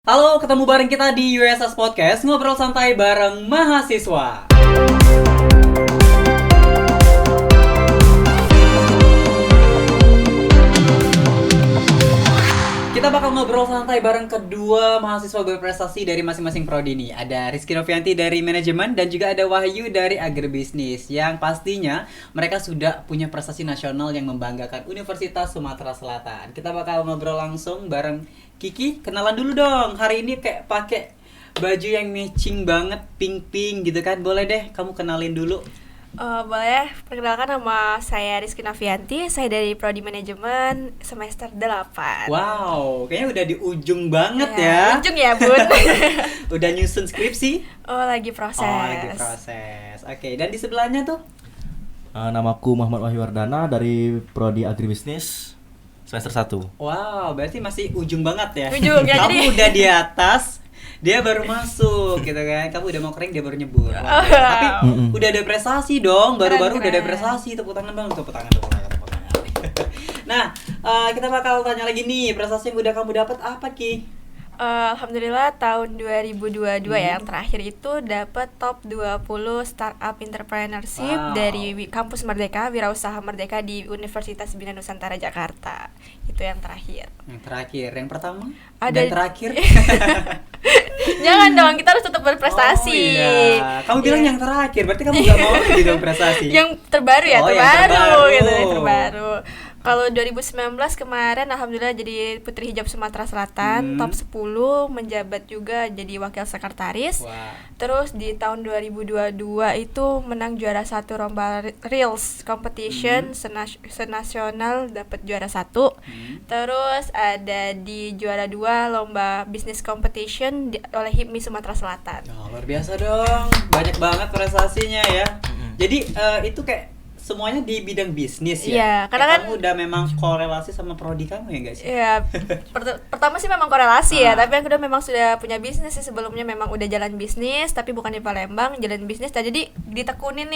Halo, ketemu bareng kita di USS Podcast, ngobrol santai bareng mahasiswa. Kita bakal ngobrol santai bareng kedua mahasiswa berprestasi dari masing-masing prodi nih. Ada Rizky Novianti dari manajemen dan juga ada Wahyu dari agribisnis. Yang pastinya mereka sudah punya prestasi nasional yang membanggakan Universitas Sumatera Selatan. Kita bakal ngobrol langsung bareng Kiki. Kenalan dulu dong. Hari ini kayak pakai baju yang matching banget, pink-pink gitu kan. Boleh deh kamu kenalin dulu. Boleh, perkenalkan nama saya Rizky Novianti, saya dari Prodi Manajemen semester 8. Wow, kayaknya udah di ujung banget ya. Ujung ya, Bun. Udah nyusun skripsi? Lagi proses. Oke, dan di sebelahnya tuh? Namaku Muhammad Wahyu Wardana dari Prodi Agribisnis semester 1. Wow, berarti masih ujung banget ya. Ujung ya, kamu udah di atas, dia baru masuk gitu kan. Kamu udah mau kering, dia baru nyebur. Tapi udah ada prestasi dong, baru-baru udah ada prestasi. Tepuk tangan bang, tepuk tangan. Nah, kita bakal tanya lagi nih, prestasi yang udah kamu dapat apa Ki? Alhamdulillah tahun 2022 ya, yang terakhir itu dapat top 20 startup entrepreneurship dari Kampus Merdeka, Wirausaha Merdeka di Universitas Bina Nusantara Jakarta. Itu yang terakhir. Yang pertama? Ada dan terakhir? Jangan dong, kita harus tetap berprestasi. Oh iya. Kamu bilang yang terakhir, berarti kamu gak mau lagi dong prestasi? Yang terbaru ya, yang terbaru. Kalau 2019 kemarin alhamdulillah jadi Putri Hijab Sumatera Selatan, top 10, menjabat juga jadi wakil sekretaris. Terus di tahun 2022 itu menang juara 1 lomba Reels competition senasional, dapat juara 1. Terus ada di juara 2 lomba business competition oleh HIPMI Sumatera Selatan. Luar biasa dong, banyak banget prestasinya ya. Jadi itu kayak semuanya di bidang bisnis ya? Iya, karena kan kamu udah memang korelasi sama prodi kamu ya nggak sih? Iya, pertama sih memang korelasi ya, tapi yang kedua memang sudah punya bisnis sih sebelumnya, memang udah jalan bisnis, tapi bukan di Palembang, jalan bisnis. Jadi ditekunin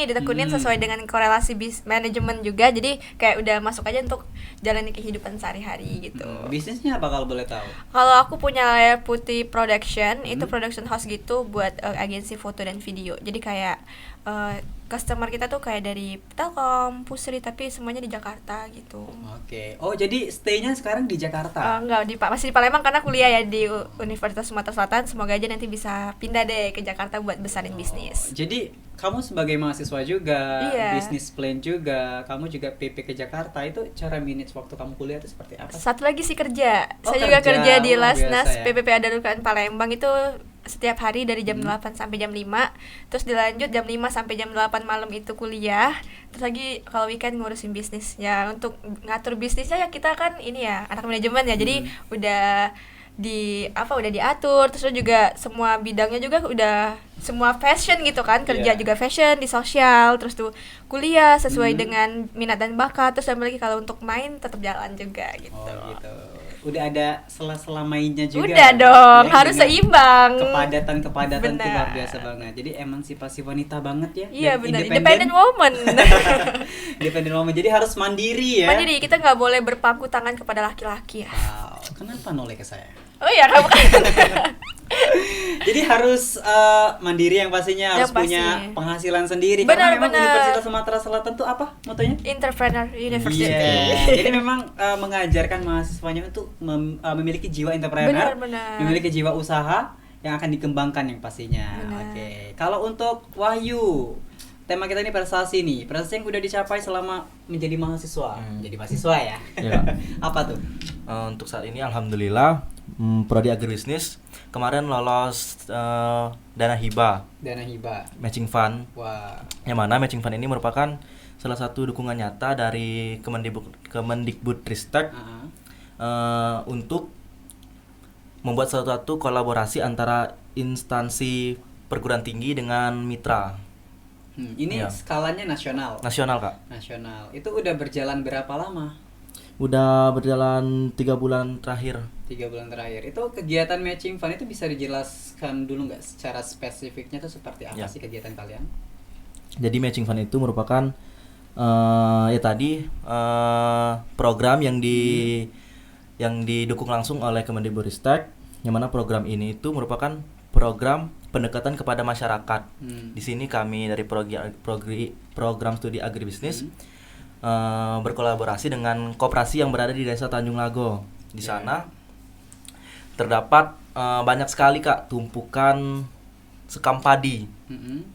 sesuai dengan korelasi manajemen juga, jadi kayak udah masuk aja untuk jalani kehidupan sehari-hari gitu. Bisnisnya apa kalau boleh tahu? Kalau aku punya Layar Putih Production, itu production house gitu buat agensi foto dan video. Jadi kayak customer kita tuh kayak dari Telkom, Pusri, tapi semuanya di Jakarta gitu. Oke. Oh, jadi stay-nya sekarang di Jakarta? Enggak, masih di Palembang karena kuliah ya di Universitas Sumatera Selatan. Semoga aja nanti bisa pindah deh ke Jakarta buat besarin bisnis. Jadi kamu sebagai mahasiswa juga, iya, bisnis plan juga, kamu juga PP ke Jakarta, itu cara manage waktu kamu kuliah itu seperti apa? Satu lagi sih kerja. Saya juga kerja di Lasnas ya? PPP Adalukan Palembang, itu setiap hari dari jam 8 sampai jam 5. Terus dilanjut jam 5 sampai jam 8 malam itu kuliah. Terus lagi kalau weekend ngurusin bisnis. Ya untuk ngatur bisnisnya ya kita kan ini ya anak manajemen ya. Jadi udah diatur, terus juga semua bidangnya juga udah semua fashion gitu kan, kerja juga fashion di sosial, terus tuh kuliah sesuai dengan minat dan bakat, terus lagi kalau untuk main tetap jalan juga gitu. Oh gitu. Udah ada sela-sela mainnya juga. Udah dong, ya, harus seimbang. Kepadatan itu luar biasa banget. Jadi emansipasi wanita banget ya. Iya benar, independent woman. Independent woman, jadi harus mandiri ya. Mandiri, kita nggak boleh berpangku tangan kepada laki-laki ya. Wow, kenapa noleh ke saya? Oh iya, kamu kan. Jadi harus mandiri yang pastinya, harus punya penghasilan sendiri. Benar, karena memang Universitas Sumatera Selatan tuh apa motonya? Entrepreneur University. Jadi memang mengajarkan mahasiswanya untuk memiliki jiwa entrepreneur, memiliki jiwa usaha yang akan dikembangkan yang pastinya. Oke. Kalau untuk Wahyu, tema kita ini prestasi nih. Prestasi yang udah dicapai selama menjadi mahasiswa. Jadi mahasiswa ya. Apa tuh? Untuk saat ini alhamdulillah Prodi Agribisnis kemarin lolos dana hibah matching fund. Yang mana matching fund ini merupakan salah satu dukungan nyata dari Kemendikbudristek untuk membuat suatu kolaborasi antara instansi perguruan tinggi dengan mitra. Ini skalanya nasional. Nasional, Kak. Nasional. Itu udah berjalan berapa lama? Udah berjalan 3 bulan terakhir. 3 bulan terakhir. Itu kegiatan matching fund itu bisa dijelaskan dulu nggak secara spesifiknya itu seperti apa sih kegiatan kalian? Jadi matching fund itu merupakan program yang didukung langsung oleh Kemendikbudristek yang mana program ini itu merupakan program pendekatan kepada masyarakat. Di sini kami dari program studi agribisnis berkolaborasi dengan koperasi yang berada di Desa Tanjung Lago. Di sana terdapat banyak sekali Kak tumpukan sekam padi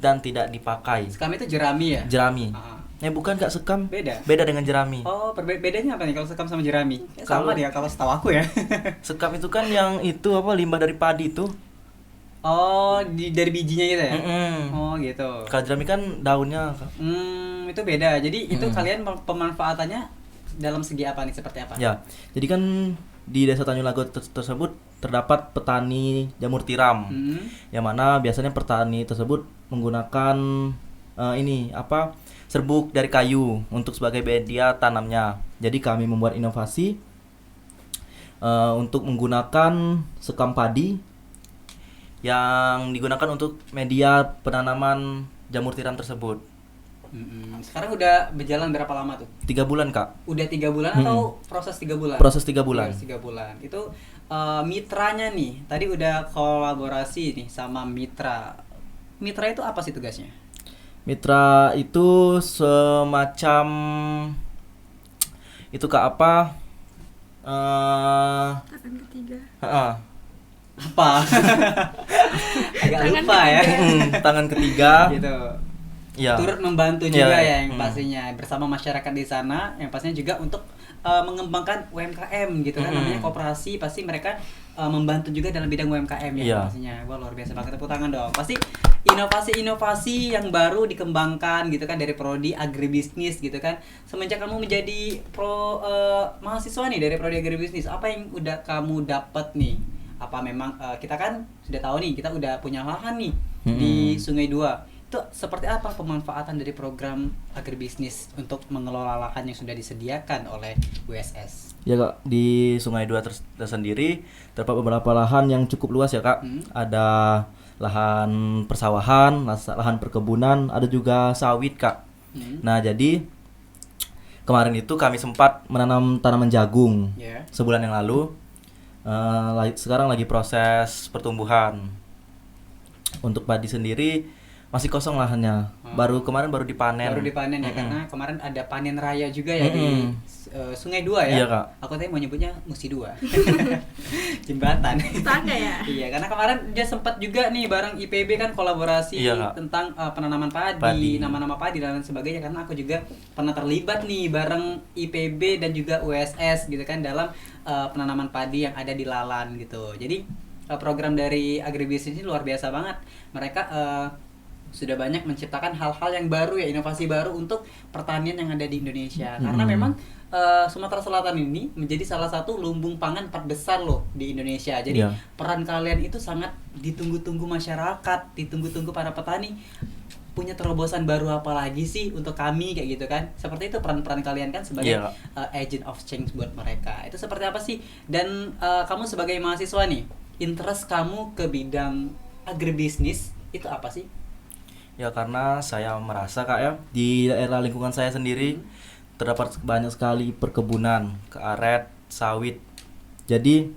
dan tidak dipakai. Sekam itu jerami ya? Jerami. Bukan Kak, sekam. Beda dengan jerami. Oh, bedanya apa nih kalau sekam sama jerami? Sama dia kalau setahu aku ya. Sekam itu kan yang itu limbah dari padi tuh. Oh, dari bijinya gitu ya? Oh, gitu. Kalau jerami kan daunnya. Itu beda. Jadi itu kalian pemanfaatannya dalam segi apa nih? Seperti apa? Ya, jadi kan di Desa Tanjung Lago tersebut terdapat petani jamur tiram. Yang mana biasanya petani tersebut menggunakan serbuk dari kayu untuk sebagai media tanamnya. Jadi kami membuat inovasi untuk menggunakan sekam padi yang digunakan untuk media penanaman jamur tiram tersebut. Sekarang udah berjalan berapa lama tuh? 3 bulan Kak. Udah 3 bulan atau proses 3 bulan? Proses 3 bulan. 3 bulan. Itu mitranya nih, tadi udah kolaborasi nih sama mitra. Mitra itu apa sih tugasnya? Mitra itu semacam itu Kak Tangan ketiga. Apa? Agak lupa ya. Tangan ketiga. Gitu. Ya. Turut membantu juga ya yang pastinya bersama masyarakat di sana, yang pastinya juga untuk mengembangkan UMKM gitu kan, namanya koperasi, pasti mereka membantu juga dalam bidang UMKM ya pastinya. Wah, luar biasa banget, tepuk tangan dong. Pasti inovasi-inovasi yang baru dikembangkan gitu kan dari prodi agribisnis gitu kan. Semenjak kamu menjadi mahasiswa nih dari prodi agribisnis, apa yang udah kamu dapat nih? Apa memang kita kan sudah tahu nih, kita udah punya lahan nih di Sungai Dua. Itu seperti apa pemanfaatan dari program agribisnis untuk mengelola lahan yang sudah disediakan oleh USS? Ya Kak, di Sungai Dua tersendiri terdapat beberapa lahan yang cukup luas ya Kak. Ada lahan persawahan, lahan perkebunan, ada juga sawit Kak. Nah jadi kemarin itu kami sempat menanam tanaman jagung sebulan yang lalu. Sekarang lagi proses pertumbuhan. Untuk padi sendiri masih kosong lahannya. Kemarin baru dipanen. Baru dipanen ya, karena kemarin ada panen raya juga ya di Sungai Dua ya. Iya Kak. Aku tadi mau nyebutnya Musi Dua. Jembatan. Tangga ya? Iya, karena kemarin dia sempat juga nih bareng IPB kan kolaborasi tentang penanaman padi, nama-nama padi dan lain sebagainya, karena aku juga pernah terlibat nih bareng IPB dan juga USS gitu kan dalam penanaman padi yang ada di Lalan gitu. Jadi program dari agribisnis ini luar biasa banget. Mereka sudah banyak menciptakan hal-hal yang baru ya, inovasi baru untuk pertanian yang ada di Indonesia. Karena memang Sumatera Selatan ini menjadi salah satu lumbung pangan terbesar loh di Indonesia. Jadi peran kalian itu sangat ditunggu-tunggu masyarakat, ditunggu-tunggu para petani. Punya terobosan baru apa lagi sih untuk kami kayak gitu kan? Seperti itu peran-peran kalian kan sebagai agent of change buat mereka. Itu seperti apa sih? Dan kamu sebagai mahasiswa nih, interest kamu ke bidang agribisnis itu apa sih? Ya karena saya merasa Kak ya, di daerah lingkungan saya sendiri terdapat banyak sekali perkebunan, karet, sawit. Jadi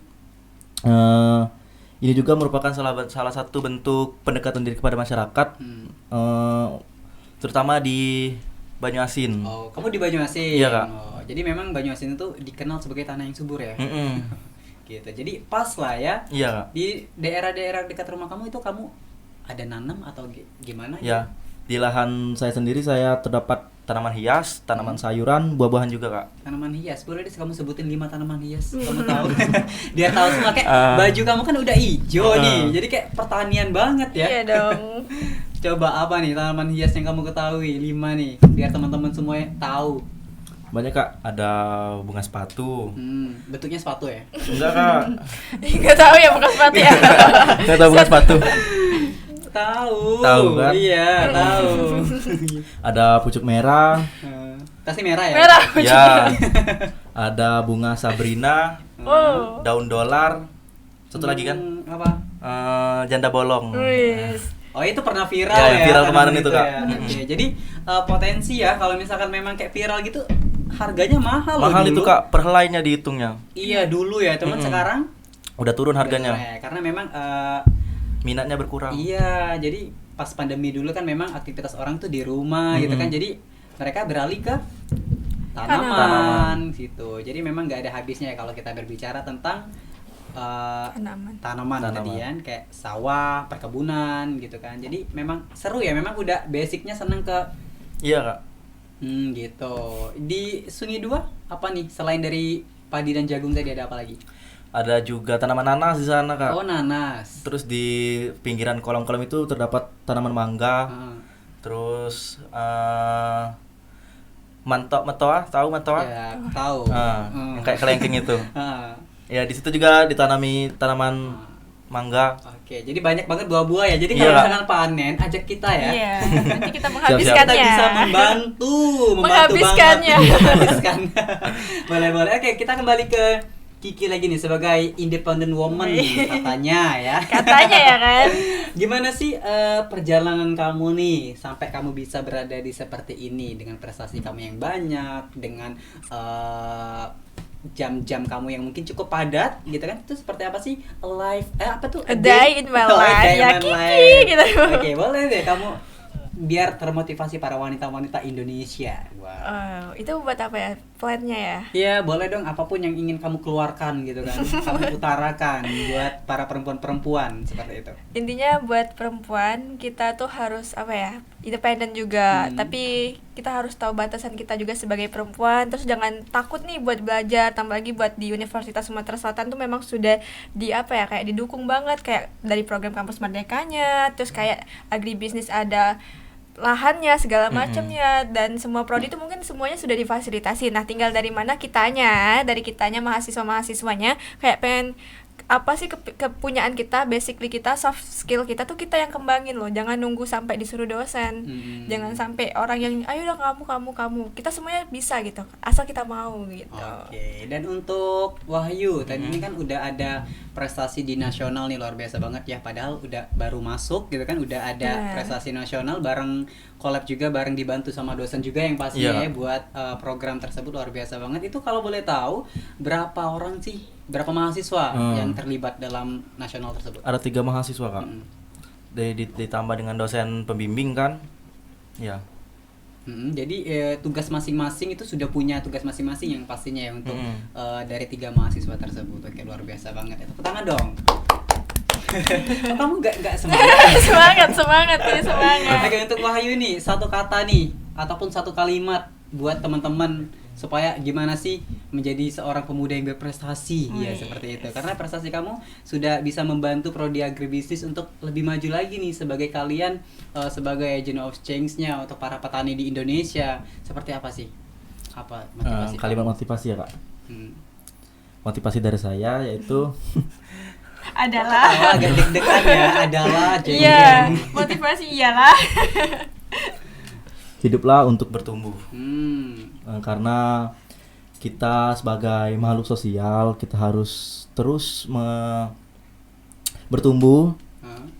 ini juga merupakan salah satu bentuk pendekatan diri kepada masyarakat, terutama di Banyuasin. Oh, kamu di Banyuasin? Iya Kak. Oh, jadi memang Banyuasin itu dikenal sebagai tanah yang subur ya? Gitu. Jadi pas lah ya. Iya Kak. Di daerah-daerah dekat rumah kamu itu kamu ada nanam atau gimana? Ya, di lahan saya sendiri saya terdapat tanaman hias, tanaman sayuran, buah-buahan juga Kak. Tanaman hias, boleh deh kamu sebutin 5 tanaman hias, kamu tahu? Biar tahu semua, kayak baju kamu kan udah hijau nih, jadi kayak pertanian banget ya. Iya dong. Coba apa nih tanaman hias yang kamu ketahui, 5 nih, biar teman-teman semuanya tahu. Banyak Kak, ada bunga sepatu. Bentuknya sepatu ya? Enggak Kak. Enggak tahu ya bukan sepatu ya. Enggak tahu bunga sepatu. Tahu kan? Iya, tahu. Ada pucuk merah. Kasih merah ya? Merah. Ya. Ada bunga Sabrina. Daun dolar. Satu lagi kan? Apa? Janda bolong. Oh, itu pernah viral ya? Viral kemarin itu Kak. Ya. Oke, jadi potensi ya kalau misalkan memang kayak viral gitu harganya mahal loh. Mahal dulu. itu Kak, per helainya dihitungnya. Iya dulu ya, teman sekarang Udah turun harganya. Karena memang minatnya berkurang. Iya, jadi pas pandemi dulu kan memang aktivitas orang tuh di rumah gitu kan. Jadi mereka beralih ke tanaman gitu. Jadi memang nggak ada habisnya ya kalau kita berbicara tentang tanaman tadian kayak sawah, perkebunan gitu kan. Jadi memang seru ya, memang udah basicnya seneng ke. Iya kak. Gitu. Di Sungai 2 apa nih selain dari padi dan jagung tadi ada apa lagi? Ada juga tanaman nanas di sana kak. Oh, nanas. Terus di pinggiran kolam-kolam itu terdapat tanaman mangga. Terus metoa, tahu metoa? Ya, tahu. Yang kayak kelengking itu. Ya di situ juga ditanami tanaman mangga. Oke, jadi banyak banget buah-buah ya. Jadi kalau misalkan panen, ajak kita ya. Iya, nanti kita menghabiskannya. Kita bisa membantu menghabiskannya. Menghabiskan. Boleh. Oke, kita kembali ke Kiki lagi nih sebagai independent woman katanya ya. Katanya ya kan. Gimana sih perjalanan kamu nih sampai kamu bisa berada di seperti ini dengan prestasi kamu yang banyak, dengan jam-jam kamu yang mungkin cukup padat gitu kan? Itu seperti apa sih? A day in my life ya Kiki gitu. Oke, boleh deh kamu biar termotivasi para wanita-wanita Indonesia. Wow. Itu buat apa ya? Plannya ya? Iya, boleh dong apapun yang ingin kamu keluarkan gitu kan. Kamu utarakan buat para perempuan-perempuan seperti itu. Intinya buat perempuan kita tuh harus apa ya? Independen juga, tapi kita harus tahu batasan kita juga sebagai perempuan. Terus jangan takut nih buat belajar, tambah lagi buat di Universitas Sumatera Selatan tuh memang sudah di apa ya? Kayak didukung banget kayak dari program kampus merdekanya, terus kayak agribisnis ada lahannya segala macamnya dan semua prodi itu mungkin semuanya sudah difasilitasi. Nah, tinggal dari mana kitanya, dari kitanya mahasiswanya kayak pengen apa sih kepunyaan kita, basically kita, soft skill kita tuh kita yang kembangin loh. Jangan nunggu sampai disuruh dosen. Jangan sampai orang yang ayo dong kamu. Kita semuanya bisa gitu. Asal kita mau gitu. Oke. Dan untuk Wahyu, tadi ini kan udah ada prestasi di nasional nih luar biasa banget ya. Padahal udah baru masuk gitu kan, udah ada prestasi nasional bareng collab juga, bareng dibantu sama dosen juga yang pastinya ya buat program tersebut luar biasa banget. Itu kalau boleh tahu berapa orang sih? Berapa mahasiswa yang terlibat dalam nasional tersebut? Ada 3 mahasiswa kak. Ditambah dengan dosen pembimbing kan. Ya. Jadi tugas masing-masing itu sudah punya tugas masing-masing yang pastinya ya untuk dari 3 mahasiswa tersebut. Oke, luar biasa banget. Tepuk tangan dong. Kamu nggak semangat? semangat. Oke, untuk Wahyu nih satu kata nih ataupun satu kalimat buat teman-teman supaya gimana sih menjadi seorang pemuda yang berprestasi ya seperti itu, karena prestasi kamu sudah bisa membantu prodi agribisnis untuk lebih maju lagi nih sebagai kalian sebagai agent of change-nya untuk para petani di Indonesia. Seperti apa sih motivasi kalimat motivasi ya kak? Motivasi dari saya yaitu adalah agak deg-degan ya, adalah motivasi iyalah hiduplah untuk bertumbuh. Karena kita sebagai makhluk sosial kita harus terus bertumbuh,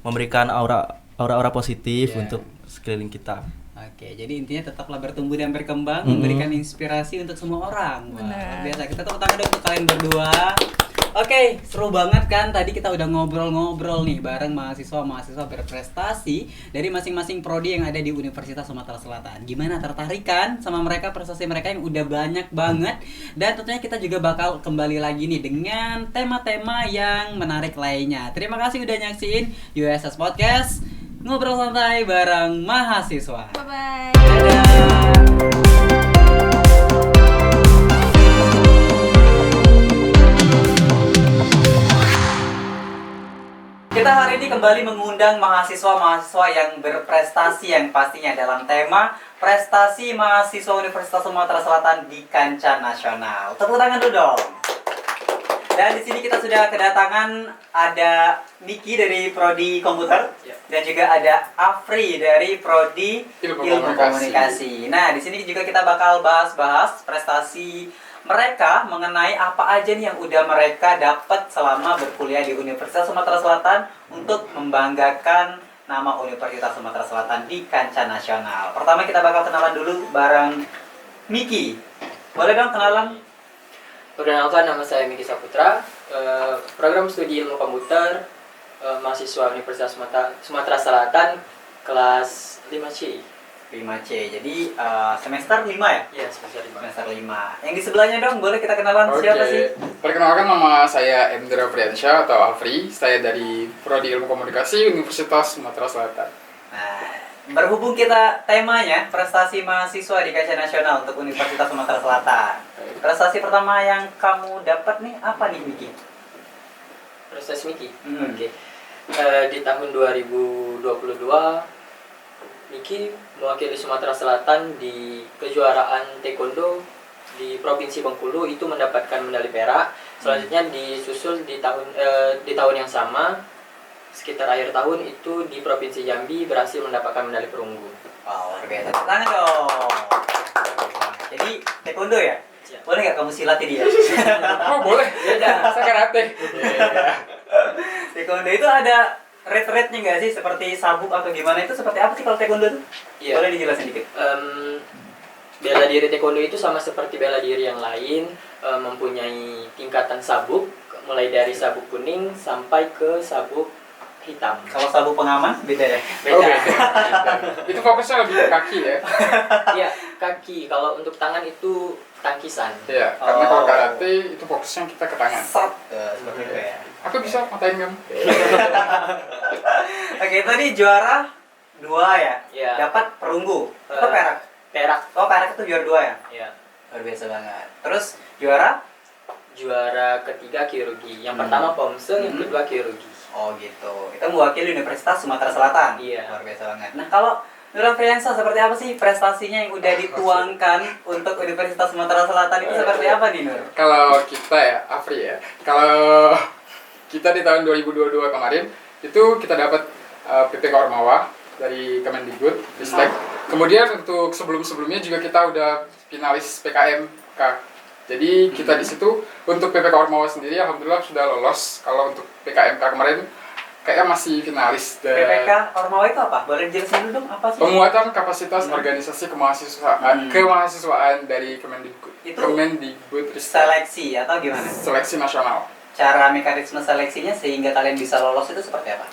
memberikan aura positif untuk sekeliling kita. Oke, jadi intinya tetaplah bertumbuh dan berkembang, memberikan inspirasi untuk semua orang. Wah, biasa. Kita tepuk tangan dong untuk kalian berdua. Oke, seru banget kan? Tadi kita udah ngobrol-ngobrol nih bareng mahasiswa berprestasi dari masing-masing prodi yang ada di Universitas Sumatera Selatan. Gimana, tertarik kan sama mereka, prestasi mereka yang udah banyak banget? Dan tentunya kita juga bakal kembali lagi nih dengan tema-tema yang menarik lainnya. Terima kasih udah nyaksiin USS Podcast. Ngobrol santai bareng mahasiswa. Bye-bye. Dadah. Kita hari ini kembali mengundang mahasiswa-mahasiswa yang berprestasi yang pastinya dalam tema prestasi mahasiswa Universitas Sumatera Selatan di kancah nasional. Tepuk tangan dulu dong. Dan di sini kita sudah kedatangan ada Niki dari prodi komputer dan juga ada Afri dari prodi ilmu komunikasi. Nah, di sini juga kita bakal bahas prestasi mereka mengenai apa aja nih yang udah mereka dapat selama berkuliah di Universitas Sumatera Selatan untuk membanggakan nama Universitas Sumatera Selatan di kancah nasional. Pertama kita bakal kenalan dulu bareng Miki. Boleh dong kenalan? Perkenalkan, nama saya Miki Saputra, program studi ilmu komputer, mahasiswa Universitas Sumatera Selatan, kelas 5C. 5C. Jadi semester 5 ya? Iya, semester 5. Semester 5. Yang di sebelahnya dong, boleh kita kenalan siapa sih? Perkenalkan, nama saya Endra Friansyah atau Afri. Saya dari Prodi Ilmu Komunikasi Universitas Sumatera Selatan. Nah, berhubung kita temanya prestasi mahasiswa di kancah nasional untuk Universitas Sumatera Selatan. Prestasi pertama yang kamu dapat nih apa nih, Miki? Prestasi Miki? Hmm. Oke. Di tahun 2022, Miki mewakili Sumatera Selatan di kejuaraan taekwondo di Provinsi Bengkulu, itu mendapatkan medali perak. Selanjutnya disusul di tahun yang sama, sekitar akhir tahun itu di Provinsi Jambi berhasil mendapatkan medali perunggu. Wow, luar biasa. Tangan dong. Jadi taekwondo ya? Ya. Boleh nggak kamu silati dia? Oh boleh, saya karate. Taekwondo itu ada rate-rate-nya nggak sih? Seperti sabuk atau gimana, itu seperti apa sih kalau taekwondo itu? Iya. Boleh dijelasin dikit? Bela diri taekwondo itu sama seperti bela diri yang lain, mempunyai tingkatan sabuk, mulai dari sabuk kuning sampai ke sabuk hitam. Kalau sabuk pengaman beda ya? Beda. Oh, beda. Itu fokusnya lebih ke kaki ya. Iya, kaki. Kalau untuk tangan itu tangkisan. Iya, karena kalau karate itu fokusnya kita ke tangan. Sat. Seperti itu ya. Aku bisa matain kamu. Oke, tadi juara 2 ya? Iya. Dapat perunggu atau Eh, perak? Perak. Oh, perak itu juara 2 ya? Ya. Luar biasa banget. Terus juara? Juara ketiga kirurgi. Yang pertama pomse, yang kedua kirurgi. Oh gitu. Itu mewakili Universitas Sumatera Selatan. Iya. Luar biasa banget. Nah, kalau Nura Friansyah seperti apa sih prestasinya yang udah dituangkan untuk Universitas Sumatera Selatan itu seperti apa nih, Nur? Kalau kita ya, Afri ya. Kalau kita di tahun 2022 kemarin itu kita dapat PPK Ormawa dari Kemendikbud, Ristek. Kemudian untuk sebelum-sebelumnya juga kita udah finalis PKMK. Jadi kita di situ untuk PPK Ormawa sendiri alhamdulillah sudah lolos. Kalau untuk PKMK kemarin kayaknya masih finalis. PPK Ormawa itu apa? Boleh dijelasin dulu dong apa sih? Penguatan kapasitas organisasi kemahasiswaan dari Itu Kemendikbud Ristek. Seleksi atau gimana? Seleksi nasional. Cara mekanisme seleksinya sehingga kalian bisa lolos itu seperti apa?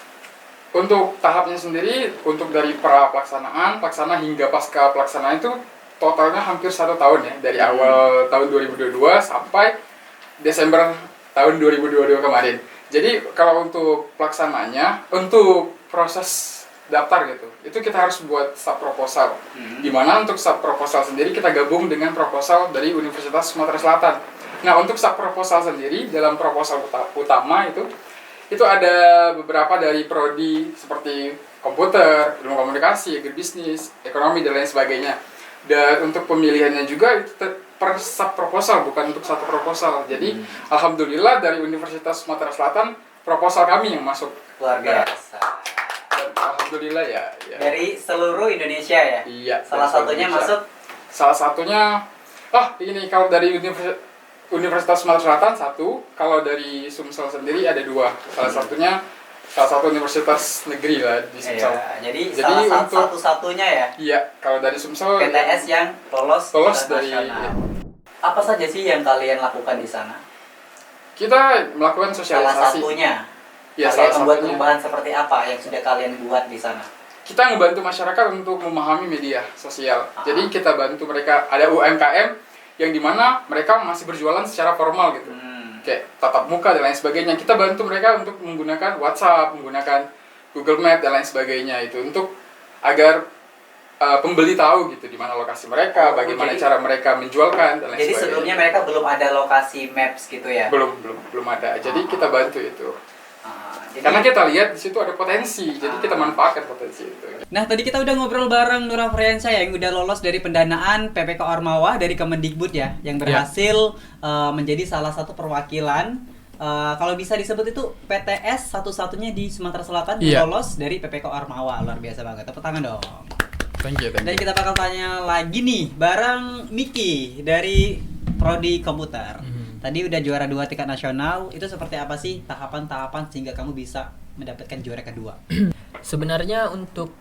Untuk tahapnya sendiri, untuk dari pra pelaksanaan, pelaksana hingga pasca pelaksanaan itu totalnya hampir 1 tahun ya, dari awal tahun 2022 sampai Desember tahun 2022 kemarin. Jadi kalau untuk pelaksananya, untuk proses daftar gitu, itu kita harus buat sub proposal. Dimana untuk sub proposal sendiri kita gabung dengan proposal dari Universitas Sumatera Selatan. Nah, untuk sub proposal sendiri dalam proposal utama itu ada beberapa dari prodi seperti komputer, ilmu komunikasi, agribisnis, ekonomi dan lain sebagainya. Dan untuk pemilihannya juga itu per sub proposal, bukan untuk satu proposal. Jadi alhamdulillah dari Universitas Sumatera Selatan proposal kami yang masuk. Luar biasa. Dan alhamdulillah ya. Dari seluruh Indonesia ya? Iya. Salah dari satunya Indonesia. masuk? Salah satunya, ini kalau dari Universitas Sumatera Selatan 1, kalau dari Sumsel sendiri ada 2. Salah satu universitas negeri lah di Sumsel. Iya, jadi Jadi salah untuk- satu-satunya ya? Iya, kalau dari Sumsel PTS yang lolos dari nasional. Apa saja sih yang kalian lakukan di sana? kita melakukan Salah sosialisasi. satunya, Ya, kalian salah membuat satunya. perubahan seperti apa yang sudah kalian buat di sana? Kita ngebantu masyarakat untuk memahami media sosial. Jadi kita bantu mereka, ada UMKM yang dimana mereka masih berjualan secara formal gitu. Kayak tatap muka dan lain sebagainya. Kita bantu mereka untuk menggunakan WhatsApp, menggunakan Google Map dan lain sebagainya itu untuk agar pembeli tahu gitu di mana lokasi mereka, bagaimana jadi- cara mereka menjualkan dan lain Jadi sebagainya. sebelumnya mereka belum ada lokasi maps gitu ya? belum ada. Jadi kita bantu itu. Jadi- Karena kita lihat di situ ada potensi, jadi kita manfaatkan potensi itu. Nah, tadi kita udah ngobrol bareng Nura Friansyah yang udah lolos dari pendanaan PPK Ormawa dari Kemendikbud ya, yang berhasil menjadi salah satu perwakilan kalau bisa disebut itu PTS satu-satunya di Sumatera Selatan yang lolos dari PPK Ormawa. Luar biasa banget. Tepuk tangan dong. Thank you. Dan kita bakal tanya lagi nih bareng Miki dari Prodi Komputer. Tadi udah juara 2 tingkat nasional, itu seperti apa sih tahapan-tahapan sehingga kamu bisa mendapatkan juara kedua? Sebenarnya untuk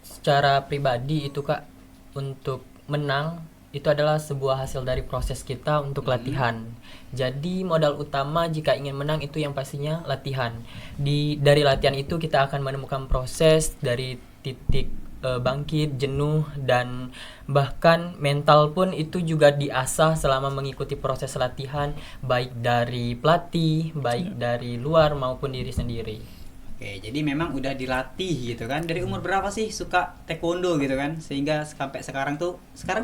secara pribadi itu Kak, untuk menang itu adalah sebuah hasil dari proses kita untuk latihan. Jadi modal utama jika ingin menang itu yang pastinya latihan. Dari latihan itu kita akan menemukan proses dari titik bangkit, jenuh, dan bahkan mental pun itu juga diasah selama mengikuti proses latihan, baik dari pelatih, baik dari luar maupun diri sendiri. Oke, jadi memang udah dilatih gitu kan. Dari umur berapa sih suka taekwondo gitu kan? Sehingga sampai sekarang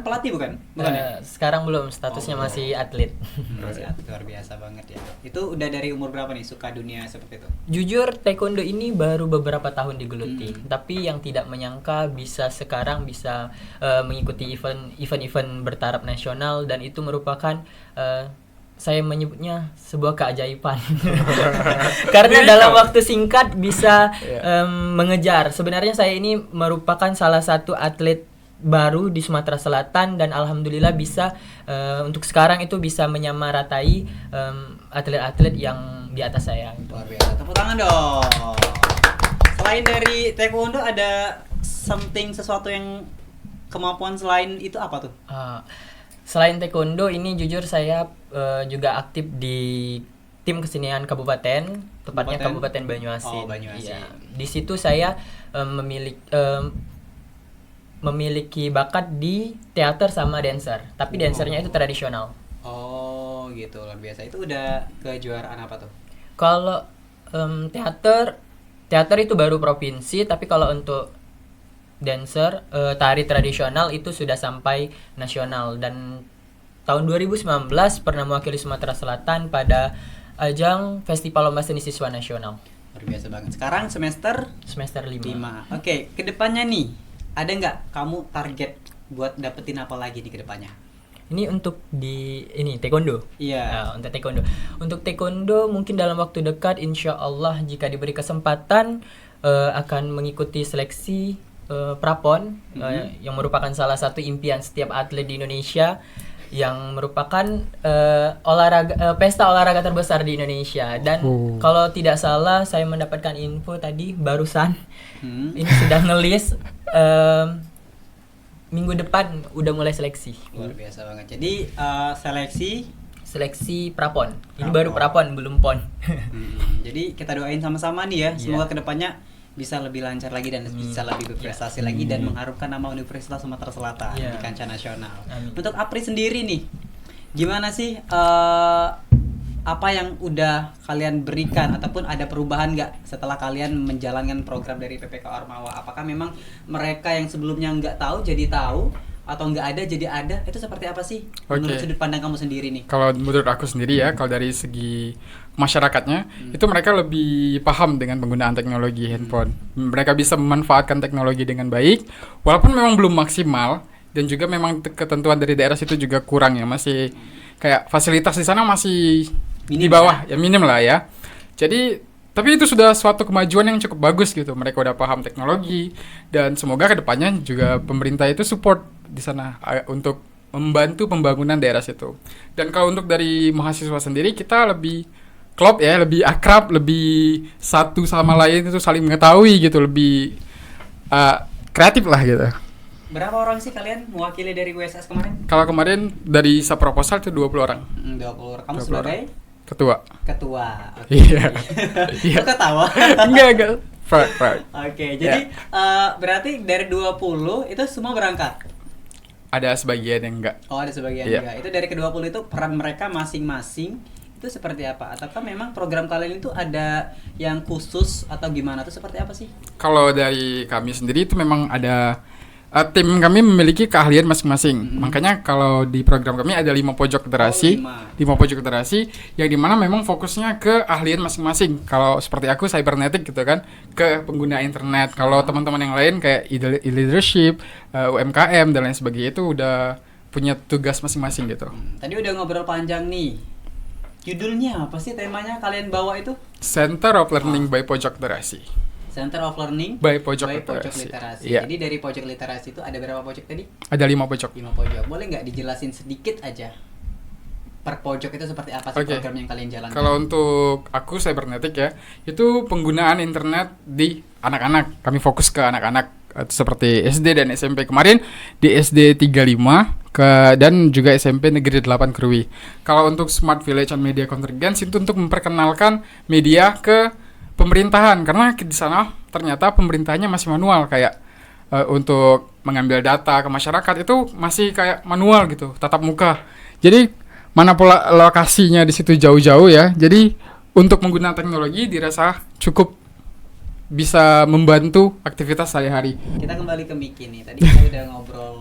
pelatih bukan? Bukan ya? Sekarang belum, statusnya masih atlet. Masih atlet, luar biasa banget ya. Itu udah dari umur berapa nih suka dunia seperti itu? Jujur taekwondo ini baru beberapa tahun digeluti, tapi yang tidak menyangka sekarang bisa mengikuti event bertaraf nasional, dan itu merupakan saya menyebutnya sebuah keajaiban. Karena dalam waktu singkat bisa mengejar. Sebenarnya saya ini merupakan salah satu atlet baru di Sumatera Selatan, dan alhamdulillah bisa untuk sekarang itu bisa menyamaratai atlet-atlet yang di atas saya. Luar biasa. Tepuk tangan dong. Selain dari taekwondo ada sesuatu yang kemampuan selain itu apa tuh? Selain taekwondo ini jujur saya juga aktif di tim kesenian kabupaten, tepatnya Kabupaten Banyuasin. Oh, Banyuasin. Ya, di situ saya memiliki bakat di teater sama dancer, tapi dancernya itu tradisional. Oh, gitu, luar biasa. Itu udah kejuaraan apa tuh? Kalau teater itu baru provinsi, tapi kalau untuk dancer, tari tradisional itu sudah sampai nasional, dan tahun 2019 pernah mewakili Sumatera Selatan pada ajang Festival Lomba Seni Siswa Nasional. Luar biasa banget. Sekarang semester 5. Oke, kedepannya nih, ada nggak kamu target buat dapetin apa lagi di kedepannya? Ini untuk taekwondo. Iya. Nah, untuk taekwondo. Untuk taekwondo mungkin dalam waktu dekat insya Allah jika diberi kesempatan akan mengikuti seleksi prapon, yang merupakan salah satu impian setiap atlet di Indonesia, yang merupakan pesta olahraga terbesar di Indonesia. Dan kalau tidak salah saya mendapatkan info tadi barusan ini sudah ngelis minggu depan udah mulai seleksi. Luar biasa banget. Jadi seleksi prapon. Ini baru prapon, belum pon. Jadi kita doain sama-sama nih ya, semoga kedepannya bisa lebih lancar lagi dan bisa lebih berprestasi lagi dan mengharumkan nama Universitas Sumatera Selatan di kancah nasional. Untuk Apri sendiri nih, gimana sih apa yang udah kalian berikan ataupun ada perubahan nggak setelah kalian menjalankan program dari PPK Ormawa? Apakah memang mereka yang sebelumnya nggak tahu jadi tahu, atau nggak ada jadi ada? Itu seperti apa sih menurut sudut pandang kamu sendiri nih? Kalau menurut aku sendiri ya, kalau dari segi masyarakatnya itu mereka lebih paham dengan penggunaan teknologi handphone. Mereka bisa memanfaatkan teknologi dengan baik, walaupun memang belum maksimal, dan juga memang ketentuan dari daerah situ juga kurang ya, masih kayak fasilitas di sana masih minim, di bawah ya, minim lah ya. Jadi tapi itu sudah suatu kemajuan yang cukup bagus gitu. Mereka udah paham teknologi, dan semoga kedepannya juga pemerintah itu support di sana untuk membantu pembangunan daerah situ. Dan kalau untuk dari mahasiswa sendiri, kita lebih klop ya, lebih akrab, lebih satu sama lain itu saling mengetahui gitu, lebih kreatif lah gitu. Berapa orang sih kalian mewakili dari WSS kemarin? Kalau kemarin dari proposal itu 20 orang. 20 orang. Kamu sebagai ketua. Iya. Kok ketawa? Enggak. Right. Oke, jadi berarti dari 20 itu semua berangkat? Ada sebagian yang enggak. Oh, ada sebagian enggak. Itu dari ke-20 itu peran mereka masing-masing itu seperti apa? Ataukah memang program kalian itu ada yang khusus atau gimana? Itu seperti apa sih? Kalau dari kami sendiri itu memang ada tim kami memiliki keahlian masing-masing. Makanya kalau di program kami ada 5 pojok literasi, 5 pojok literasi yang dimana memang fokusnya ke keahlian masing-masing. Kalau seperti aku cybernetic gitu kan, ke pengguna internet. Kalau teman-teman yang lain kayak e-leadership, UMKM dan lain sebagainya itu udah punya tugas masing-masing gitu. Tadi udah ngobrol panjang nih. Judulnya apa sih, temanya kalian bawa itu? Center of Learning by Pojok Literasi. Center of Learning by Pojok Literasi. Yeah. Jadi dari pojok literasi itu ada berapa pojok tadi? Ada 5 pojok. 5 pojok. Boleh nggak dijelasin sedikit aja per pojok itu seperti apa sih program yang kalian jalankan? Kalau untuk aku cybernetic ya, itu penggunaan internet di anak-anak. Kami fokus ke anak-anak seperti SD dan SMP. Kemarin di SD 35 dan juga SMP Negeri 8 Krui. Kalau untuk Smart Village and Media Convergence itu untuk memperkenalkan media ke pemerintahan, karena di sana ternyata pemerintahnya masih manual, kayak untuk mengambil data ke masyarakat itu masih kayak manual gitu, tatap muka. Jadi mana pula lokasinya di situ jauh-jauh ya. Jadi untuk menggunakan teknologi dirasa cukup bisa membantu aktivitas sehari-hari. Kita kembali ke Miki nih. Tadi kita udah ngobrol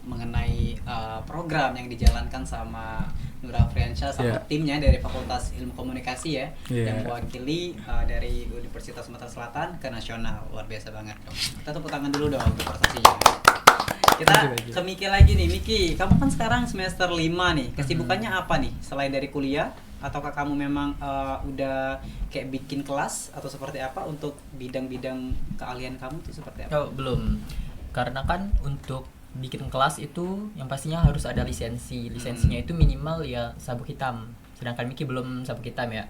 mengenai program yang dijalankan sama Nur Afriansyah sama timnya dari Fakultas Ilmu Komunikasi ya, yang mewakili dari Universitas Sumatera Selatan ke nasional. Luar biasa banget dong. Kita tepuk tangan dulu dong untuk prestasinya. Kita ke Miki lagi nih. Miki, kamu kan sekarang semester 5 nih. Kesibukannya apa nih selain dari kuliah? Ataukah kamu memang udah kayak bikin kelas atau seperti apa untuk bidang-bidang keahlian kamu itu seperti apa? Oh, belum. Karena kan untuk bikin kelas itu yang pastinya harus ada lisensi. Lisensinya itu minimal ya sabuk hitam. Sedangkan Miki belum sabuk hitam ya.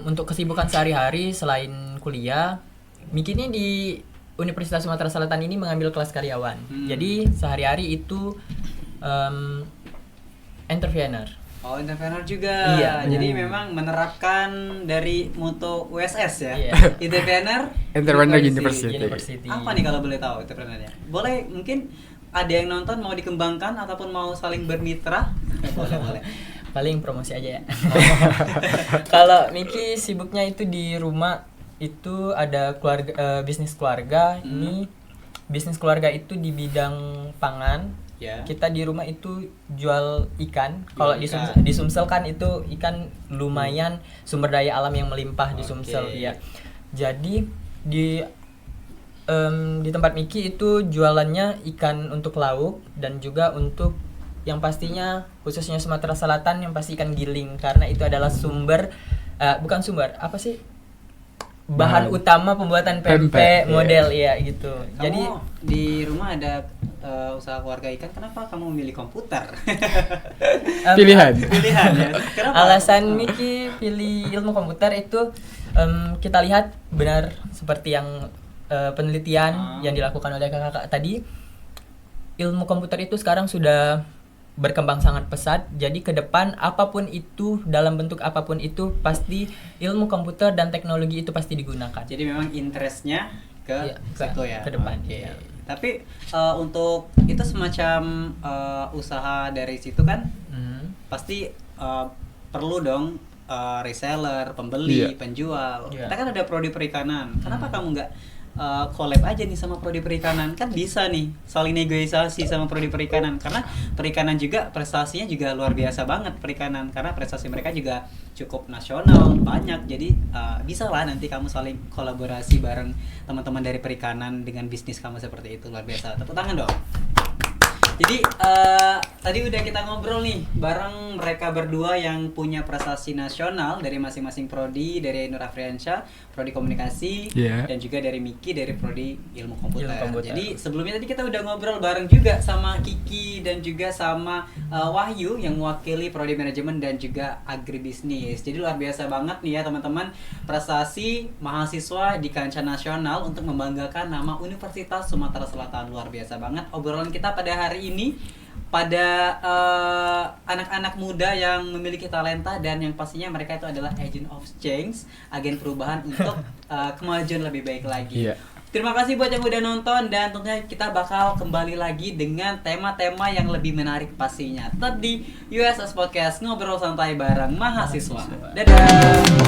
Untuk kesibukan sehari-hari selain kuliah, Miki ini di Universitas Sumatera Selatan ini mengambil kelas karyawan. Jadi sehari-hari itu entrepreneur. Oh, entrepreneur juga. Iya. Jadi memang menerapkan dari moto USS ya. Iya. Entrepreneur University. Apa nih kalau boleh tahu entrepreneurnya? Boleh mungkin ada yang nonton mau dikembangkan ataupun mau saling bermitra? Boleh. Paling promosi aja ya. Kalau Miki sibuknya itu di rumah itu ada keluarga, bisnis keluarga. Ini bisnis keluarga itu di bidang pangan. Ya. Kita di rumah itu jual ikan. Kalau di Sumsel kan itu ikan lumayan sumber daya alam yang melimpah di Sumsel ya. Jadi di tempat Miki itu jualannya ikan untuk lauk dan juga untuk yang pastinya khususnya Sumatera Selatan yang pasti ikan giling, karena itu adalah sumber apa sih? Bahan utama pembuatan pempek model ya gitu. Kamu Jadi di rumah ada usaha keluarga ikan, kenapa kamu memilih komputer? Pilihan ya. Kenapa? Alasan Miki pilih ilmu komputer itu kita lihat benar seperti yang penelitian yang dilakukan oleh kakak tadi, ilmu komputer itu sekarang sudah berkembang sangat pesat. Jadi ke depan apapun itu, dalam bentuk apapun itu, pasti ilmu komputer dan teknologi itu pasti digunakan. Jadi memang interestnya ke situ ya. Ke depan. Okay. Tapi untuk itu semacam usaha dari situ kan pasti perlu dong reseller, pembeli, penjual. Kita kan ada prodi perikanan. Kenapa kamu nggak collab aja nih sama prodi perikanan? Kan bisa nih saling negosiasi sama prodi perikanan, karena perikanan juga prestasinya juga luar biasa banget perikanan, karena prestasi mereka juga cukup nasional banyak. Jadi bisa lah nanti kamu saling kolaborasi bareng teman-teman dari perikanan dengan bisnis kamu seperti itu. Luar biasa, tepuk tangan dong. Jadi tadi udah kita ngobrol nih bareng mereka berdua yang punya prestasi nasional dari masing-masing prodi, dari Nur Afriansyah prodi komunikasi dan juga dari Miki dari prodi ilmu komputer. Jadi sebelumnya tadi kita udah ngobrol bareng juga sama Kiki dan juga sama Wahyu yang mewakili prodi manajemen dan juga agribisnis. Jadi luar biasa banget nih ya teman-teman, prestasi mahasiswa di kancah nasional untuk membanggakan nama Universitas Sumatera Selatan. Luar biasa banget obrolan kita pada hari ini pada anak-anak muda yang memiliki talenta dan yang pastinya mereka itu adalah agent of change, agen perubahan untuk kemajuan lebih baik lagi. Terima kasih buat yang udah nonton, dan tentunya kita bakal kembali lagi dengan tema-tema yang lebih menarik pastinya. Tetap di USS Podcast, ngobrol santai bareng mahasiswa. Dadah.